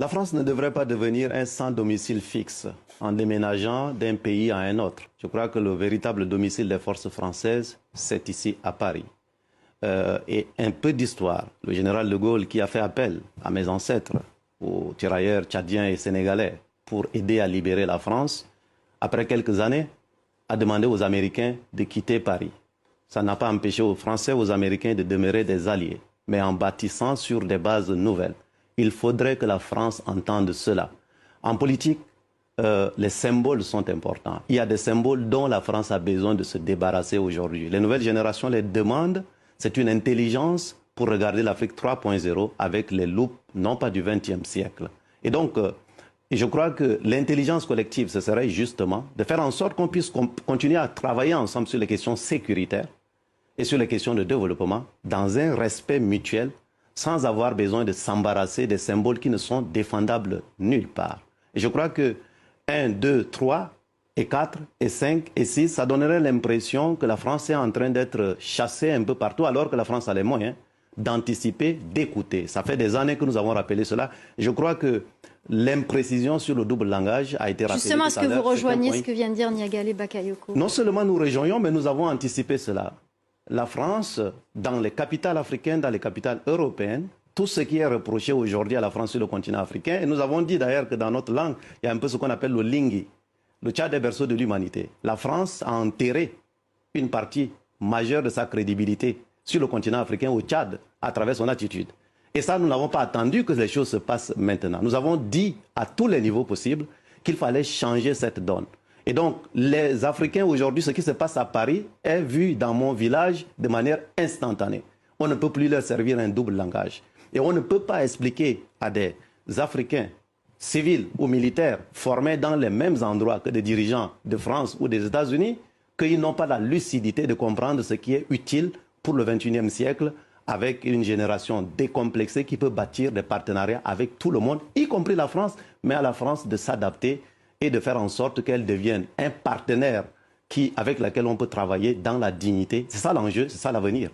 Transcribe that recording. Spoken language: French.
La France ne devrait pas devenir un sans domicile fixe en déménageant d'un pays à un autre. Je crois que le véritable domicile des forces françaises, c'est ici à Paris. Et un peu d'histoire. Le général de Gaulle qui a fait appel à mes ancêtres, aux tirailleurs tchadiens et sénégalais, pour aider à libérer la France, après quelques années, a demandé aux Américains de quitter Paris. Ça n'a pas empêché aux Français, aux Américains de demeurer des alliés, mais en bâtissant sur des bases nouvelles. Il faudrait que la France entende cela. En politique, les symboles sont importants. Il y a des symboles dont la France a besoin de se débarrasser aujourd'hui. Les nouvelles générations les demandent. C'est une intelligence pour regarder l'Afrique 3.0 avec les loupes, non pas du XXe siècle. Et donc, je crois que l'intelligence collective, ce serait justement de faire en sorte qu'on puisse continuer à travailler ensemble sur les questions sécuritaires et sur les questions de développement dans un respect mutuel, sans avoir besoin de s'embarrasser des symboles qui ne sont défendables nulle part. Et je crois que 1, 2, 3 et 4 et 5 et 6, ça donnerait l'impression que la France est en train d'être chassée un peu partout, alors que la France a les moyens d'anticiper, d'écouter. Ça fait des années que nous avons rappelé cela. Je crois que l'imprécision sur le double langage a été rappelée. Justement, est-ce que vous rejoignez ce que vient de dire Niagalé Bakayoko? Non seulement nous rejoignons, mais nous avons anticipé cela. La France, dans les capitales africaines, dans les capitales européennes, tout ce qui est reproché aujourd'hui à la France sur le continent africain, et nous avons dit d'ailleurs que dans notre langue, il y a un peu ce qu'on appelle le lingui. Le Tchad est berceau de l'humanité. La France a enterré une partie majeure de sa crédibilité sur le continent africain au Tchad à travers son attitude. Et ça, nous n'avons pas attendu que les choses se passent maintenant. Nous avons dit à tous les niveaux possibles qu'il fallait changer cette donne. Et donc, les Africains aujourd'hui, ce qui se passe à Paris est vu dans mon village de manière instantanée. On ne peut plus leur servir un double langage. Et on ne peut pas expliquer à des Africains civils ou militaires formés dans les mêmes endroits que des dirigeants de France ou des États-Unis qu'ils n'ont pas la lucidité de comprendre ce qui est utile pour le XXIe siècle avec une génération décomplexée qui peut bâtir des partenariats avec tout le monde, y compris la France, mais à la France de s'adapter et de faire en sorte qu'elle devienne un partenaire avec lequel on peut travailler dans la dignité. C'est ça l'enjeu, c'est ça l'avenir.